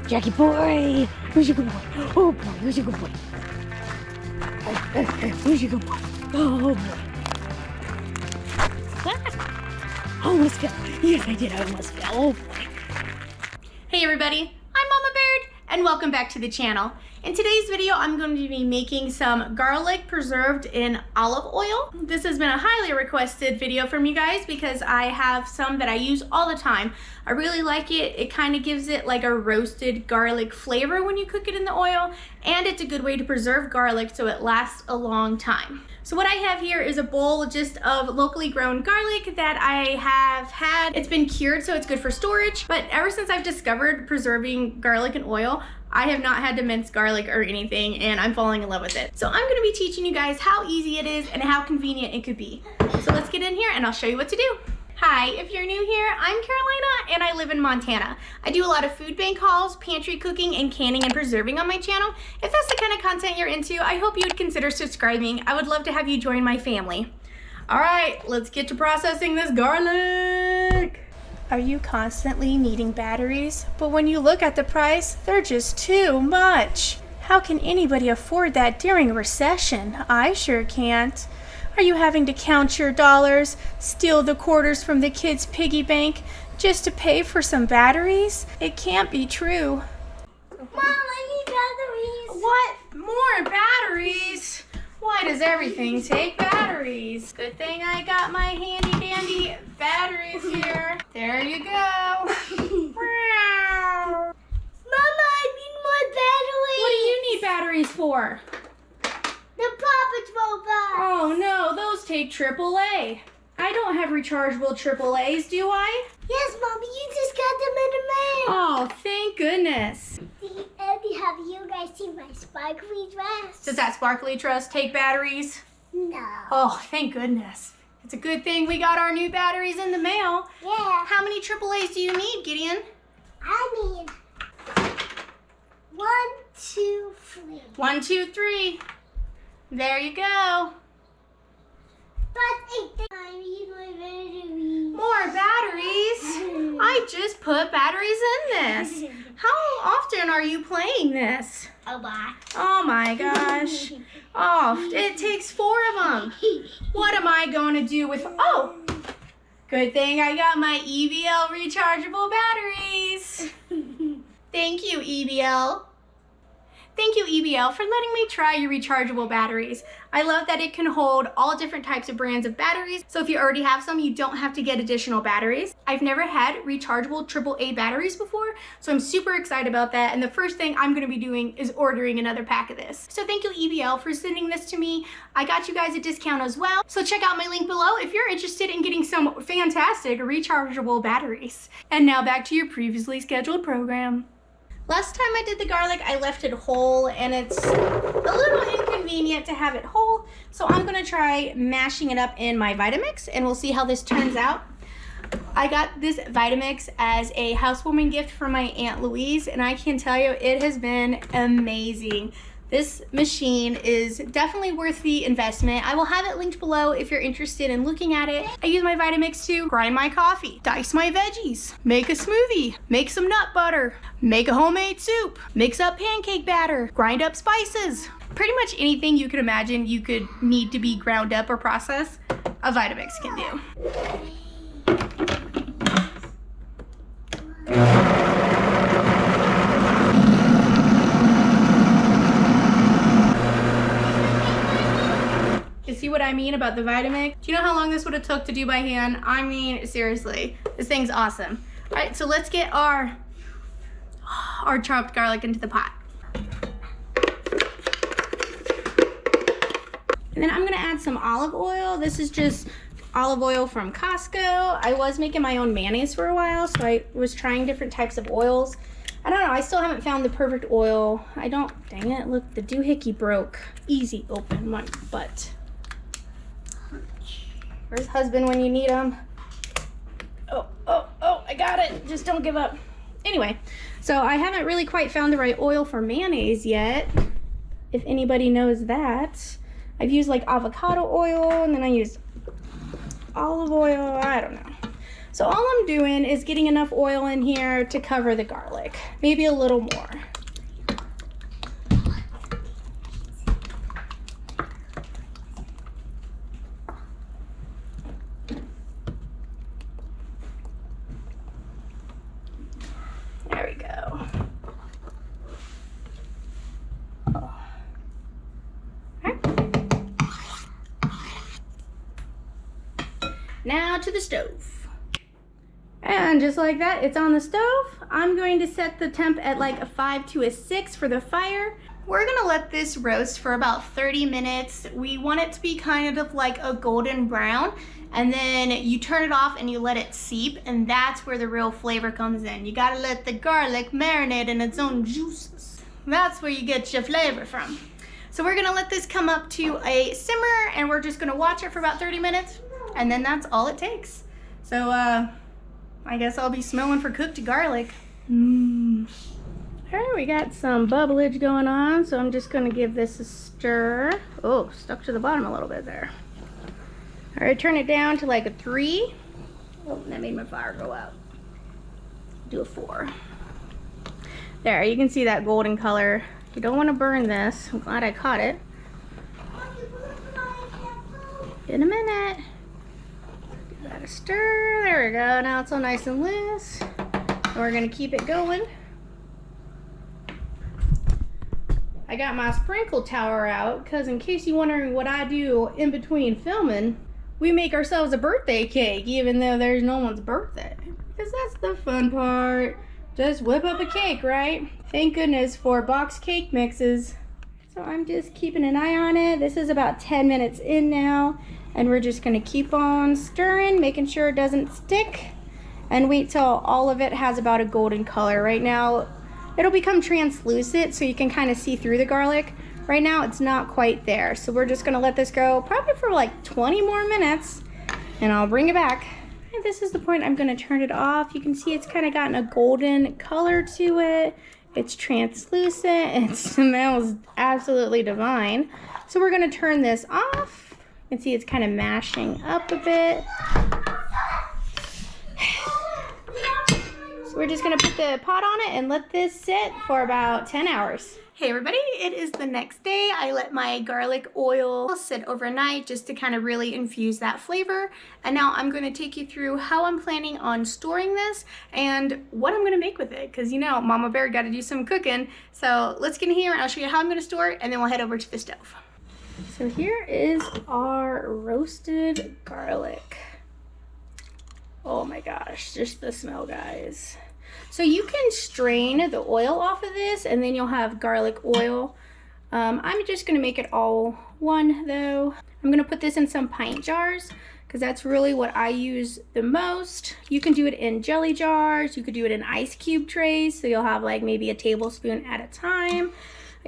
Jackie boy! Who's your good boy? Oh boy, who's your good boy? Who's your good boy? Oh boy. I almost fell. Yes, I did. I almost fell. Oh boy. Hey everybody, I'm Mama Baird and welcome back to the channel. In today's video, I'm going to be making some garlic preserved in olive oil. This has been a highly requested video from you guys because I have some that I use all the time. I really like it. It kind of gives it like a roasted garlic flavor when you cook it in the oil, and it's a good way to preserve garlic so it lasts a long time. So what I have here is a bowl just of locally grown garlic that I have had. It's been cured, so it's good for storage, but ever since I've discovered preserving garlic in oil, I have not had to mince garlic or anything, and I'm falling in love with it. So I'm gonna be teaching you guys how easy it is and how convenient it could be. So let's get in here and I'll show you what to do. Hi, if you're new here, I'm Carolina and I live in Montana. I do a lot of food bank hauls, pantry cooking, and canning and preserving on my channel. If that's the kind of content you're into, I hope you would consider subscribing. I would love to have you join my family. All right, let's get to processing this garlic. Are you constantly needing batteries? But when you look at the price, they're just too much. How can anybody afford that during a recession? I sure can't. Are you having to count your dollars, steal the quarters from the kids' piggy bank just to pay for some batteries? It can't be true. Mom, I need batteries. What? More batteries? Why does everything take batteries? Good thing I got my handy dandy batteries here. There you go. Mama, I need more batteries. What do you need batteries for? The Paw Patrol bus. Oh no, those take AAA. I don't have rechargeable AAAs, do I? Yes, Mommy, you just got them in the mail. Oh, thank goodness. Eddie, have you guys seen my sparkly dress? Does that sparkly dress take batteries? No. Oh, thank goodness. It's a good thing we got our new batteries in the mail. Yeah. How many AAAs do you need, Gideon? I need 1, 2, 3. 1, 2, 3. There you go. But I need my batteries. More batteries? I just put batteries in this. How often are you playing this? A lot. Oh my gosh. Oh, it takes 4 of them. What am I going to do with, oh, good thing I got my EBL rechargeable batteries. Thank you, EBL. Thank you, EBL, for letting me try your rechargeable batteries. I love that it can hold all different types of brands of batteries, so if you already have some, you don't have to get additional batteries. I've never had rechargeable AAA batteries before, so I'm super excited about that, and the first thing I'm going to be doing is ordering another pack of this. So thank you, EBL, for sending this to me. I got you guys a discount as well, so check out my link below if you're interested in getting some fantastic rechargeable batteries. And now back to your previously scheduled program. Last time I did the garlic, I left it whole, and it's a little inconvenient to have it whole. So I'm gonna try mashing it up in my Vitamix, and we'll see how this turns out. I got this Vitamix as a housewarming gift from my Aunt Louise, and I can tell you it has been amazing. This machine is definitely worth the investment. I will have it linked below if you're interested in looking at it. I use my Vitamix to grind my coffee, dice my veggies, make a smoothie, make some nut butter, make a homemade soup, mix up pancake batter, grind up spices. Pretty much anything you could imagine you could need to be ground up or processed, a Vitamix can do. You see what I mean about the Vitamix? Do you know how long this would have took to do by hand? I mean, seriously, this thing's awesome. All right, so let's get our chopped garlic into the pot. And then I'm gonna add some olive oil. This is just olive oil from Costco. I was making my own mayonnaise for a while, so I was trying different types of oils. I don't know, I still haven't found the perfect oil. Dang it, look, the doohickey broke. Easy open, my butt. Where's husband when you need him? Oh, I got it. Just don't give up. Anyway, so I haven't really quite found the right oil for mayonnaise yet, if anybody knows that. I've used like avocado oil, and then I used olive oil, I don't know. So all I'm doing is getting enough oil in here to cover the garlic, maybe a little more. There we go. Now to the stove. And just like that, it's on the stove. I'm going to set the temp at like a 5 to a 6 for the fire. We're gonna let this roast for about 30 minutes. We want it to be kind of like a golden brown, and then you turn it off and you let it seep, and that's where the real flavor comes in. You gotta let the garlic marinate in its own juices. That's where you get your flavor from. So we're gonna let this come up to a simmer, and we're just gonna watch it for about 30 minutes. And then that's all it takes. So I guess I'll be smelling for cooked garlic. All right, we got some bubblage going on, so I'm just gonna give this a stir. Oh, stuck to the bottom a little bit there. All right, turn it down to like a 3. Oh, that made my fire go out. Do a 4. There, you can see that golden color. You don't want to burn this. I'm glad I caught it. In a minute. Give that a stir. There we go. Now it's all nice and loose. And we're gonna keep it going. I got my sprinkle tower out because in case you're wondering what I do in between filming, we make ourselves a birthday cake even though there's no one's birthday. Because that's the fun part. Just whip up a cake, right? Thank goodness for box cake mixes. So I'm just keeping an eye on it. This is about 10 minutes in now, and we're just gonna keep on stirring, making sure it doesn't stick, and wait till all of it has about a golden color. Right now, it'll become translucent so you can kind of see through the garlic. Right now, it's not quite there. So we're just gonna let this go probably for like 20 more minutes, and I'll bring it back. And this is the point I'm gonna turn it off. You can see it's kind of gotten a golden color to it. It's translucent. It smells absolutely divine. So we're gonna turn this off. You can see it's kind of mashing up a bit. So we're just gonna put the pot on it and let this sit for about 10 hours. Hey everybody, it is the next day. I let my garlic oil sit overnight just to kind of really infuse that flavor. And now I'm going to take you through how I'm planning on storing this and what I'm going to make with it. Because you know, Mama Bear got to do some cooking. So let's get in here and I'll show you how I'm going to store it, and then we'll head over to the stove. So here is our roasted garlic. Oh my gosh, just the smell, guys. So you can strain the oil off of this and then you'll have garlic oil. I'm just gonna make it all one though. I'm gonna put this in some pint jars because that's really what I use the most. You can do it in jelly jars. You could do it in ice cube trays, so you'll have like maybe a tablespoon at a time.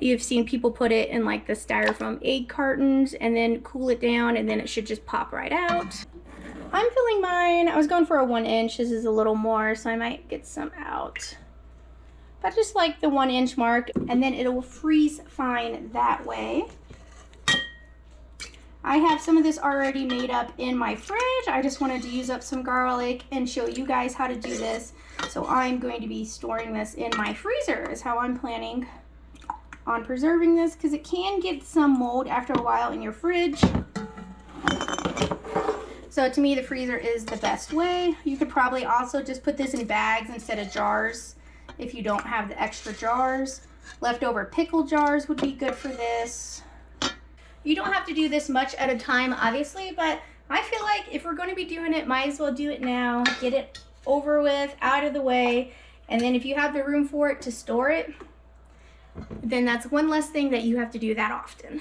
You've seen people put it in like the styrofoam egg cartons and then cool it down, and then it should just pop right out. I'm filling mine. I was going for a 1 inch. This is a little more, so I might get some out. But just like the 1 inch mark, and then it will freeze fine that way. I have some of this already made up in my fridge. I just wanted to use up some garlic and show you guys how to do this. So I'm going to be storing this in my freezer is how I'm planning on preserving this, because it can get some mold after a while in your fridge. So to me, the freezer is the best way. You could probably also just put this in bags instead of jars if you don't have the extra jars. Leftover pickle jars would be good for this. You don't have to do this much at a time, obviously, but I feel like if we're going to be doing it, might as well do it now. Get it over with, out of the way, and then if you have the room for it to store it, then that's one less thing that you have to do that often.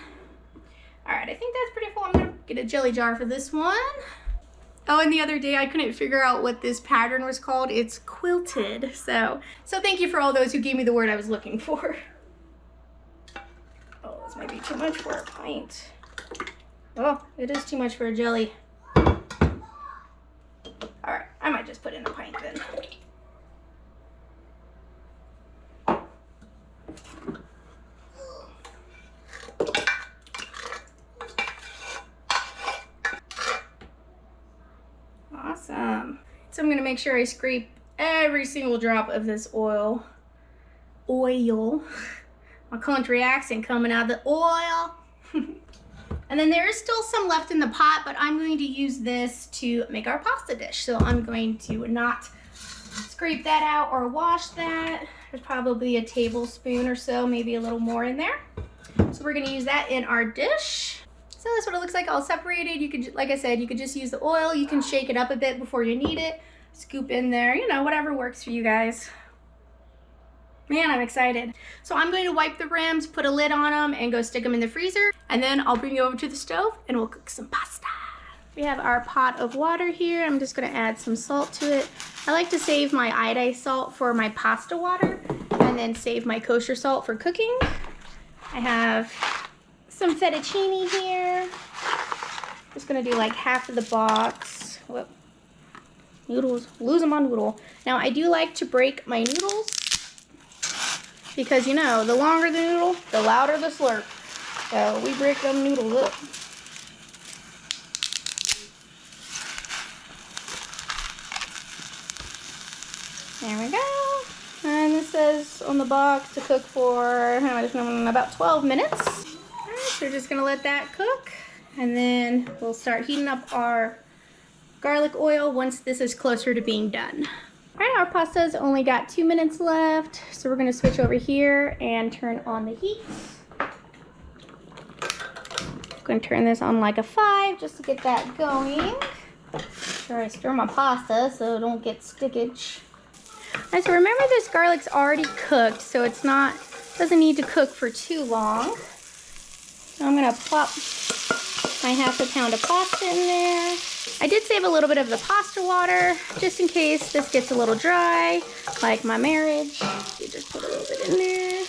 All right, I think that's pretty full. I'm gonna get a jelly jar for this one. Oh, and the other day I couldn't figure out what this pattern was called. It's quilted. So thank you for all those who gave me the word I was looking for. Oh, this might be too much for a pint. Oh, it is too much for a jelly. All right, I might just put in a pint then. Awesome. So I'm gonna make sure I scrape every single drop of this oil. My country accent coming out of the oil. And then there is still some left in the pot, but I'm going to use this to make our pasta dish. So I'm going to not scrape that out or wash that. There's probably a tablespoon or so, maybe a little more in there. So we're gonna use that in our dish. So that's what it looks like, all separated. You could, like I said, you could just use the oil. You can shake it up a bit before you need it. Scoop in there, you know, whatever works for you guys. Man, I'm excited. So I'm going to wipe the rims, put a lid on them, and go stick them in the freezer. And then I'll bring you over to the stove and we'll cook some pasta. We have our pot of water here. I'm just gonna add some salt to it. I like to save my iodized salt for my pasta water and then save my kosher salt for cooking. I have some fettuccine here. Just gonna do like half of the box. Whoop. Noodles, losing my noodle. Now I do like to break my noodles because, you know, the longer the noodle, the louder the slurp. So we break them noodles up. There we go. And this says on the box to cook for about 12 minutes. All right, so we're just gonna let that cook, and then we'll start heating up our garlic oil once this is closer to being done. All right, our pasta's only got 2 minutes left, so we're gonna switch over here and turn on the heat. I'm gonna turn this on like a 5 just to get that going. Sure, I stir my pasta so it don't get stickage. All right, so remember this garlic's already cooked, so it's not, doesn't need to cook for too long. So I'm gonna plop my ½ pound of pasta in there. I did save a little bit of the pasta water, just in case this gets a little dry, like my marriage. You just put a little bit in there.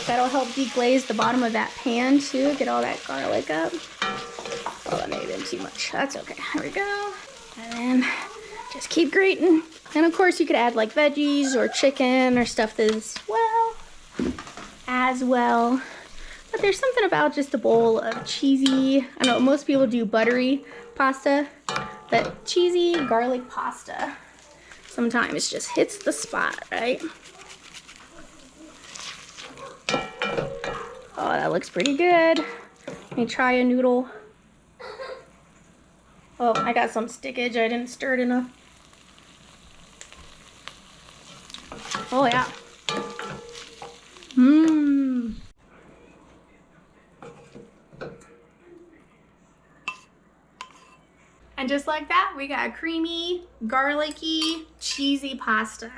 That'll help deglaze the bottom of that pan too, get all that garlic up. Oh, that may have been too much. That's okay, there we go. And then just keep grating. And of course you could add like veggies or chicken or stuff as well. But there's something about just a bowl of cheesy, I know most people do buttery pasta, but cheesy garlic pasta sometimes just hits the spot, right? Oh, that looks pretty good. Let me try a noodle. Oh, I got some stickage. I didn't stir it enough. Oh, yeah. Mmm. And just like that, we got a creamy, garlicky, cheesy pasta.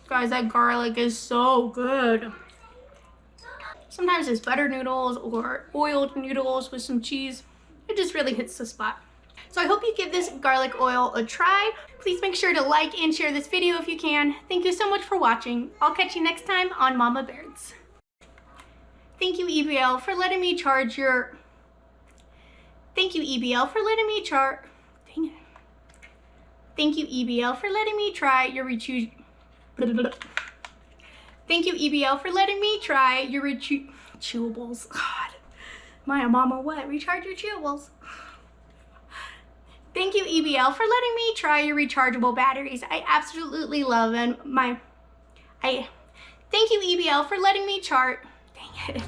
Guys, that garlic is so good. Sometimes it's butter noodles or oiled noodles with some cheese. It just really hits the spot. So I hope you give this garlic oil a try. Please make sure to like and share this video if you can. Thank you so much for watching. I'll catch you next time on Mama Baird's. Thank you, EBL, for letting me charge your... Thank you, EBL, for letting me charge... Dang it. Thank you, EBL, for letting me try your Thank you, EBL, for letting me try your chewables. God, my mama, what? Recharge your chewables. Thank you, EBL, for letting me try your rechargeable batteries. I absolutely love them. Thank you, EBL, for letting me Dang it.